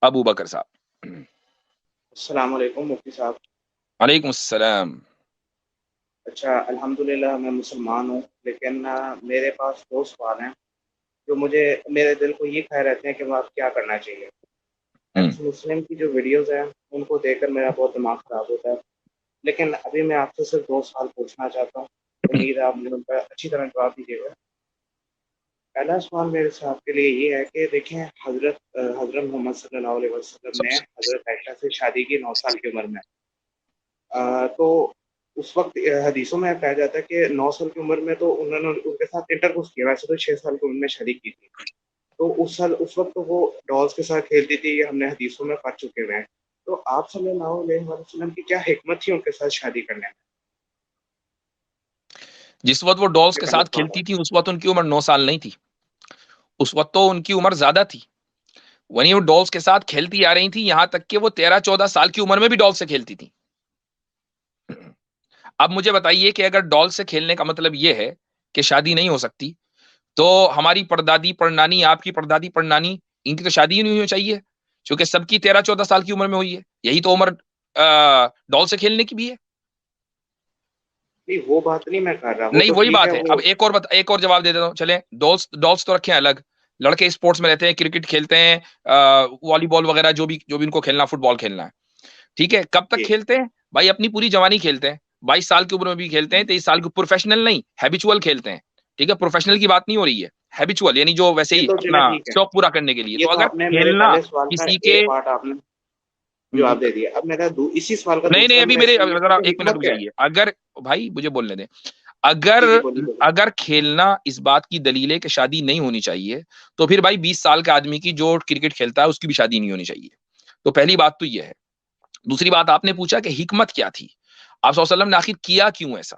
ابو بکر صاحب۔ السلام علیکم مفتی صاحب۔ وعلیکم السلام۔ اچھا الحمدللہ میں مسلمان ہوں، لیکن میرے پاس دو سوال ہیں جو مجھے میرے دل کو یہ کھائے رہتے ہیں کہ آپ کیا کرنا چاہیے۔ ایکس مسلم کی جو ویڈیوز ہیں ان کو دیکھ کر میرا بہت دماغ خراب ہوتا ہے، لیکن ابھی میں آپ سے صرف دو سوال پوچھنا چاہتا ہوں، امید ہے آپ مجھے ان کا اچھی طرح جواب دیجیے گا۔ پہلا سوال میرے صاحب کے لیے یہ ہے کہ دیکھیں حضرت محمد صلی اللہ علیہ وسلم سب نے سے حضرت عائشہ سے شادی کی 9 سال کی عمر میں۔ تو اس وقت حدیثوں میں پایا جاتا ہے کہ 9 سال کی عمر میں تو انہوں نے ان کے ساتھ انٹرکورس کیا، ویسے تو 6 سال کی عمر میں شادی کی تھی۔ تو اس وقت تو وہ ڈالس کے ساتھ کھیلتی تھی، یہ ہم نے حدیثوں میں پڑھ چکے ہوئے ہیں۔ تو آپ صلی اللہ علیہ وسلم کی کیا حکمت تھی ان کے ساتھ شادی کرنے میں؟ جس وقت وہ ڈالس یہ کے پہلا ساتھ سوال ہے۔ کھیلتی تھی اس وقت ان کی عمر 9 سال نہیں تھی، اس وقت تو ان کی عمر زیادہ تھی۔ وہیں وہ ڈالس کے ساتھ کھیلتی آ رہی تھی، یہاں تک کہ وہ 13-14 سال کی عمر میں بھی ڈال سے کھیلتی تھی۔ اب مجھے بتائیے کہ اگر ڈال سے کھیلنے کا مطلب یہ ہے کہ شادی نہیں ہو سکتی، تو ہماری پردادی پڑنانی، آپ کی پردادی پڑنانی، ان کی تو شادی ہی نہیں ہونی چاہیے، کیونکہ سب کی 13-14 سال کی عمر میں ہوئی ہے۔ یہی تو عمر ڈال سے کھیلنے کی بھی ہے۔ نہیں وہ بات نہیں میں کر رہا، وہ نہیں تو وہی ٹھیک ہے بات ہے۔ وہ۔ اب ایک اور جواب دے دیتا ہوں، چلیں ڈالس تو رکھیں الگ، لڑکے اسپورٹس میں رہتے ہیں، کرکٹ کھیلتے ہیں، والی بال وغیرہ، جو بھی ان کو کھیلنا، فٹ بال کھیلنا ہے، ٹھیک ہے، کب تک جی کھیلتے ہیں بھائی؟ اپنی پوری جوانی کھیلتے ہیں، 22 سال کی عمر میں بھی کھیلتے ہیں، 23 سال کی، پروفیشنل نہیں، ہیبیچول کھیلتے ہیں، ٹھیک ہے، پروفیشنل کی بات نہیں ہو رہی ہے، ہیبیچول یعنی جو ویسے یہ ہی تو چلے اپنا ٹھیک ہے، شوق پورا کرنے کے لیے۔ یہ تو تو اگر آپ نے میرے کھیلنا پہلے سوال کا کسی کے ایک پارٹ آپ نے جواب دے دیا۔ اب میرا اسی سوال کا نہیں دوسرا ابھی میرا میرے یہ ہے ذرا کہ 1 منٹ حکمت رک کیا ہے؟ جائیے، اگر بھائی مجھے بولنے دیں، اگر جی جی بولیے بولیے۔ اگر کھیلنا اس بات کی دلیل ہے کہ شادی نہیں ہونی چاہیے، تو پھر بھائی 20 سال کے آدمی کی جو کرکٹ کھیلتا ہے اس کی بھی شادی نہیں ہونی چاہیے۔ تو پہلی بات تو یہ ہے۔ دوسری بات، آپ نے پوچھا کہ حکمت کیا تھی، آپ صلی اللہ علیہ وسلم نے آخر کیا کیوں ایسا؟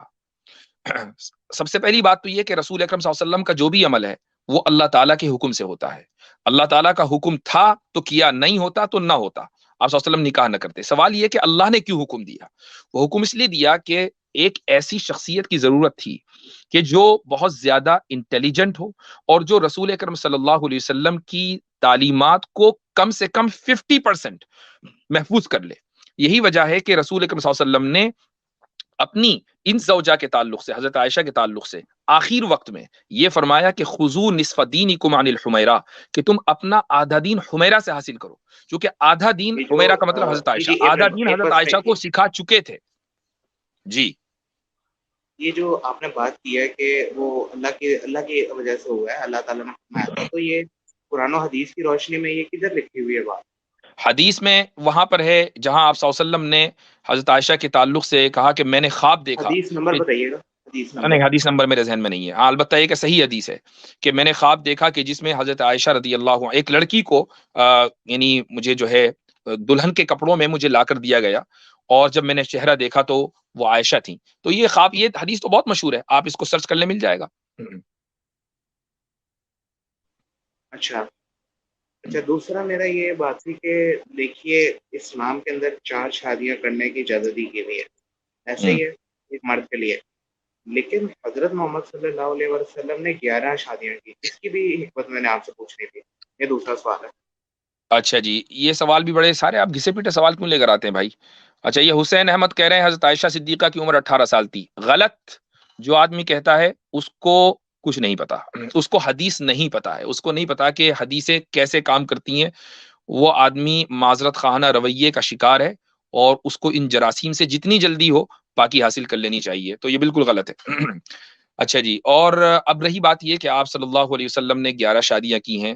سب سے پہلی بات تو یہ کہ رسول اکرم صلی اللہ علیہ وسلم کا جو بھی عمل ہے وہ اللہ تعالیٰ کے حکم سے ہوتا ہے۔ اللہ تعالیٰ کا حکم تھا تو کیا، نہیں ہوتا تو نہ ہوتا، آپ صلی اللہ علیہ وسلم نکاح نہ کرتے۔ سوال یہ کہ اللہ نے کیوں حکم دیا؟ وہ حکم اس لیے دیا کہ ایک ایسی شخصیت کی ضرورت تھی کہ جو بہت زیادہ انٹیلیجنٹ ہو، اور جو رسول اکرم صلی اللہ علیہ وسلم کی تعلیمات کو کم سے کم 50% محفوظ کر لے۔ یہی وجہ ہے کہ رسول اکرم صلی اللہ علیہ وسلم نے اپنی ان زوجہ کے تعلق سے، حضرت عائشہ کے تعلق سے، آخر وقت میں یہ فرمایا کہ خذوا نصف دینکم عن الحمیرہ، کہ تم اپنا آدھا دین حمیرہ سے حاصل کرو، کیونکہ آدھا دین، یہ جو حمیرہ کا مطلب حضرت جی عائشہ، جی آدھا دین ایک حضرت بس میں عائشہ کو سکھا چکے تھے۔ جی یہ جو آپ نے بات کی ہے کہ وہ اللہ کی وجہ سے ہوا ہے، اللہ تعالیٰ نے فرمایا تھا، تو یہ قرآن و حدیث کی روشنی میں یہ کدھر لکھی ہوئی ہے بات؟ حدیث میں وہاں پر ہے جہاں آپ صلی اللہ علیہ وسلم نے حضرت عائشہ کے تعلق سے کہا کہ میں نے خواب دیکھا حدیث نمبر کہ، بتائیے گا، حدیث نمبر۔ نہیں حدیث نمبر میرے ذہن میں نہیں ہے، ہاں البتہ یہ کہ صحیح حدیث ہے کہ میں نے خواب دیکھا کہ جس میں حضرت عائشہ رضی اللہ عنہ، ایک لڑکی کو یعنی مجھے جو ہے دلہن کے کپڑوں میں مجھے لا کر دیا گیا، اور جب میں نے چہرہ دیکھا تو وہ عائشہ تھی۔ تو یہ خواب، یہ حدیث تو بہت مشہور ہے، آپ اس کو سرچ کر لیں، مل جائے گا۔ اچھا اچھا، دوسرا میرا یہ بات تھی کہ دیکھیے اسلام کے اندر 4 شادیاں کرنے کی اجازت دی گئی ہے، ایسے ہی ہے ایک مرد کے لیے، لیکن حضرت محمد صلی اللہ علیہ وسلم نے 11 شادیاں کی، اس کی بھی حکمت میں نے آپ سے پوچھنی تھی، یہ دوسرا سوال ہے۔ اچھا جی، یہ سوال بھی بڑے سارے، آپ گھسے پیٹے سوال کیوں لے کر آتے ہیں بھائی؟ اچھا، یہ حسین احمد کہہ رہے ہیں حضرت عائشہ صدیقہ کی عمر 18 سال تھی۔ غلط، جو آدمی کہتا ہے اس کو کچھ نہیں پتا، اس کو حدیث نہیں پتا ہے، اس کو نہیں پتا کہ حدیثیں کیسے کام کرتی ہیں، وہ آدمی معذرت خواہانہ رویے کا شکار ہے، اور اس کو ان جراثیم سے جتنی جلدی ہو پاکی حاصل کر لینی چاہیے، تو یہ بالکل غلط ہے۔ اچھا جی، اور اب رہی بات یہ کہ آپ صلی اللہ علیہ وسلم نے 11 شادیاں کی ہیں،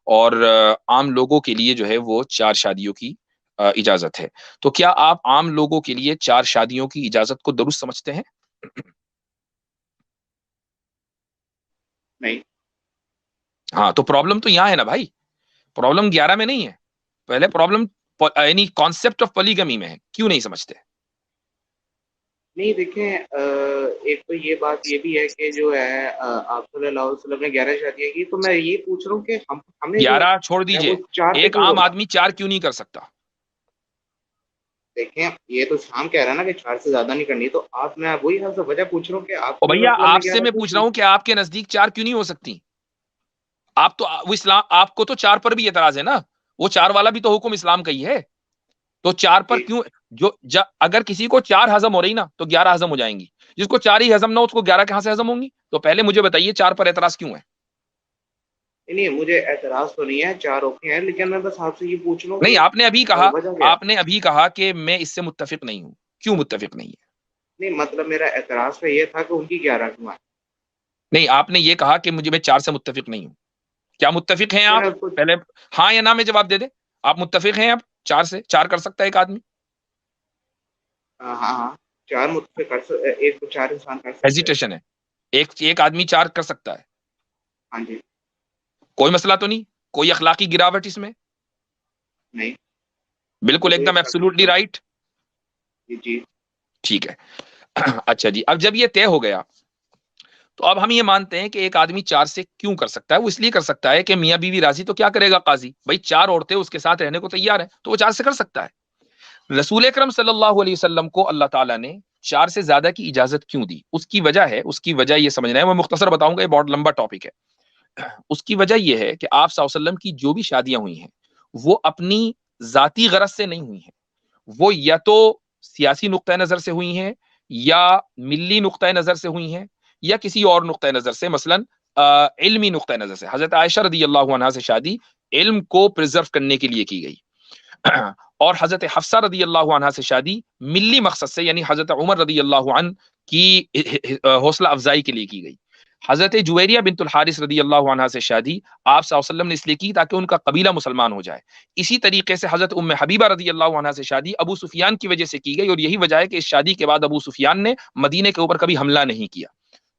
اور عام لوگوں کے لیے جو ہے وہ 4 شادیوں کی اجازت ہے، تو کیا آپ عام لوگوں کے لیے 4 شادیوں کی اجازت کو درست سمجھتے ہیں؟ نہیں ہاں، تو پرابلم تو یہاں ہے نا بھائی، پرابلم 11 میں نہیں ہے، پہلے پرابلم یعنی کانسیپٹ آف پولیگمی میں ہے، کیوں نہیں سمجھتے؟ نہیں دیکھیں ایک تو یہ بات یہ بھی ہے کہ جو ہے آپ صلی اللہ علیہ وسلم نے 11 شادیاں کی، تو میں یہ پوچھ رہا ہوں کہ ہمیں جو 11 چھوڑ ہے دیجئے، وہ 4 پہ ایک کیوں عام روکا؟ آدمی 4 کیوں نہیں کر سکتا؟ دیکھیں یہ تو شام کہہ رہا ہے نا کہ 4 سے زیادہ نہیں کرنی، تو آپ، میں وہی ہر سے وجہ پوچھ رہا ہوں کہ آپ اور صلی اللہ بھیا علیہ وسلم نے آپ سے 11 میں کیوں پوچھ رہا کی؟ ہوں کہ آپ کے نزدیک 4 کیوں نہیں ہو سکتی؟ آپ تو وہ اسلام، آپ کو تو 4 پر بھی اعتراض ہے نا، وہ 4 والا بھی تو حکم اسلام کا ہی ہے. تو 4 پر کیوں اگر کسی کو 4 ہضم ہو رہی نا تو 11 ہضم ہو جائیں گی, جس کو 4 ہی ہضم نہ ہو اس کو 11 کہاں سے ہضم ہوں گی؟ تو پہلے مجھے بتائیے 4 پر اعتراض کیوں ہے؟ نہیں, مجھے اعتراض تو نہیں ہے, 4 اوکے ہیں, لیکن میں بس آپ سے یہ پوچھ لوں نہیں, کہ آپ نے ابھی کہا کہ میں اس سے متفق نہیں ہوں. کیوں متفق نہیں ہے؟ نہیں, مطلب میرا اعتراض پہ یہ تھا کہ ان کی 11 کیوں ہے. نہیں, آپ نے یہ کہا کہ میں 4 سے متفق نہیں ہوں. کیا متفق ہیں آپ؟ پہلے ہاں یا نہ میں جواب دے دیں. آپ متفق ہیں آپ 4 سے؟ 4 کر سکتا ہے ایک آدمی؟ ہاں ہاں, 4 متفق کر سکتے, ایک 4 انسان کر سکتے ہیں. ہیزیٹیشن ہے. ایک آدمی 4 کر سکتا ہے. ہاں جی. کوئی مسئلہ تو نہیں؟ کوئی اخلاقی گراوٹ اس میں؟ نہیں. بالکل ایک دم ایبسولوٹلی رائٹ. جی. ٹھیک ہے. اچھا جی, اب جب یہ طے ہو گیا تو اب ہم یہ مانتے ہیں کہ ایک آدمی 4 سے کیوں کر سکتا ہے. وہ اس لیے کر سکتا ہے کہ میاں بیوی راضی تو کیا کرے گا قاضی, بھائی 4 عورتیں اس کے ساتھ رہنے کو تیار ہیں تو وہ 4 سے کر سکتا ہے. رسول اکرم صلی اللہ علیہ وسلم کو اللہ تعالیٰ نے 4 سے زیادہ کی اجازت کیوں دی؟ اس کی وجہ یہ سمجھنا ہے, میں مختصر بتاؤں گا, یہ بہت لمبا ٹاپک ہے. اس کی وجہ یہ ہے کہ آپ صلی اللہ علیہ وسلم کی جو بھی شادیاں ہوئی ہیں وہ اپنی ذاتی غرض سے نہیں ہوئی ہیں. وہ یا تو سیاسی نقطۂ نظر سے ہوئی ہیں, یا ملی نقطۂ نظر سے ہوئی ہیں, یا کسی اور نقطۂ نظر سے, مثلا علمی نقطۂ نظر سے. حضرت عائشہ رضی اللہ عنہا سے شادی علم کو پرزرو کرنے کے لیے کی گئی, اور حضرت حفصہ رضی اللہ عنہا سے شادی ملی مقصد سے, یعنی حضرت عمر رضی اللہ عنہ کی حوصلہ افزائی کے لیے کی گئی. حضرت جویریہ بنت الحارث رضی اللہ عنہا سے شادی آپ صلی اللہ علیہ وسلم نے اس لیے کی تاکہ ان کا قبیلہ مسلمان ہو جائے. اسی طریقے سے حضرت ام حبیبہ رضی اللہ عنہا سے شادی ابو سفیان کی وجہ سے کی گئی, اور یہی وجہ ہے کہ اس شادی کے بعد ابو سفیان نے مدینے کے اوپر کبھی حملہ نہیں کیا.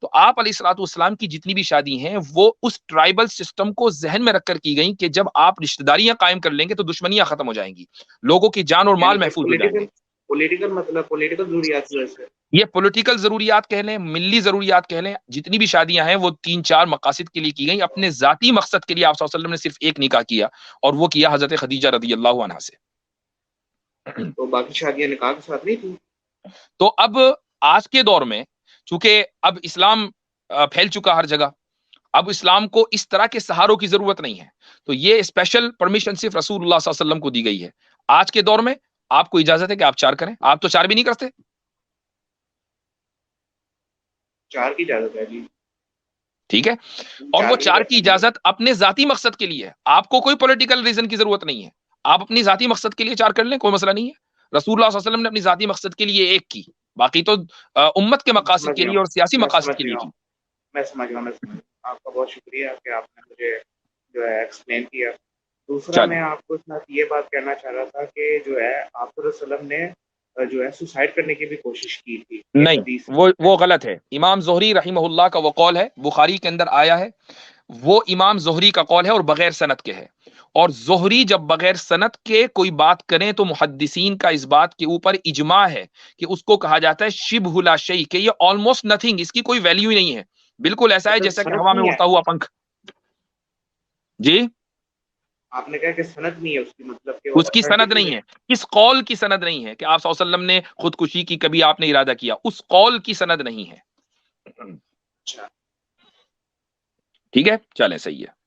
تو آپ علیہ الصلوۃ والسلام کی جتنی بھی شادی ہیں وہ اس ٹرائبل سسٹم کو ذہن میں رکھ کر کی گئی کہ جب آپ رشتہ داریاں قائم کر لیں گے تو دشمنیاں ختم ہو جائیں گی, لوگوں کی جان اور مال یعنی کہ محفوظ ہو جائیں گے. پولیٹیکل مطلب پولیٹیکل ضروریات کی وجہ سے یہ پولیٹیکل ضروریات کہہ لیں, ملی ضروریات کہہ لیں, جتنی بھی شادیاں ہیں وہ 3-4 مقاصد کے لیے کی گئی. اپنے ذاتی مقصد کے لیے آپ صلی اللہ علیہ وسلم نے صرف ایک نکاح کیا, اور وہ کیا حضرت خدیجہ رضی اللہ عنہا سے. تو باقی شادیاں نکاح کے ساتھ نہیں تھی. تو اب آج کے دور میں چونکہ اب اسلام پھیل چکا ہر جگہ, اب اسلام کو اس طرح کے سہاروں کی ضرورت نہیں ہے, تو یہ اسپیشل پرمیشن صرف رسول اللہ صلی اللہ علیہ وسلم کو دی گئی ہے. آج کے دور میں آپ کو اجازت ہے کہ آپ 4 کریں. آپ تو 4 بھی نہیں کرتے. 4 کی اجازت ہے جی. ٹھیک ہے, اور وہ 4 کی اجازت اپنے ذاتی مقصد کے لیے ہے. آپ کو کوئی پولیٹیکل ریزن کی ضرورت نہیں ہے, آپ اپنی ذاتی مقصد کے لیے 4 کر لیں, کوئی مسئلہ نہیں ہے. رسول اللہ صلی اللہ علیہ وسلم نے اپنی ذاتی مقصد کے لیے 1 کی, باقی تو امت کے مقاصد کے لیے اور سیاسی مقاصد کے لیے کی. میں سمجھ گیا. آپ کا بہت شکریہ کہ آپ نے مجھے جو ہے ایکسپلین کیا. دوسرا میں آپ کو یہ بات کہنا چاہ رہا تھا کہ جو ہے آپ صلی اللہ علیہ وسلم نے جو ہے سوسائڈ کرنے کی بھی کوشش کی تھی. نہیں, وہ غلط ہے. امام زہری رحمہ اللہ کا وہ قول ہے, بخاری کے اندر آیا ہے, وہ امام زہری کا قول ہے اور بغیر سند کے ہے. اور زہری جب بغیر سند کے کوئی بات کریں تو محدثین کا اس بات کے اوپر اجماع ہے کہ اس کو کہا جاتا ہے شبہ لا شیء, کہ یہ آلموسٹ نتھنگ, اس کی کوئی ویلیو ہی نہیں ہے. بالکل ایسا ہے جیسا کہ ہوا میں اڑتا ہوا پنکھ. جی, آپ نے کہا کہ سند نہیں ہے اس کی, مطلب کہ اس کی سند نہیں ہے, اس قول کی سند نہیں ہے کہ آپ صلی اللہ علیہ وسلم نے خودکشی کی کبھی آپ نے ارادہ کیا, اس قول کی سند نہیں ہے. ٹھیک ہے, چلیں صحیح ہے.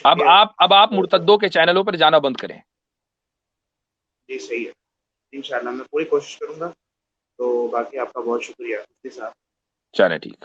اب آپ مرتدوں کے چینلوں پر جانا بند کریں. جی صحیح ہے, انشاءاللہ میں پوری کوشش کروں گا. تو باقی آپ کا بہت شکریہ. چلیں ٹھیک.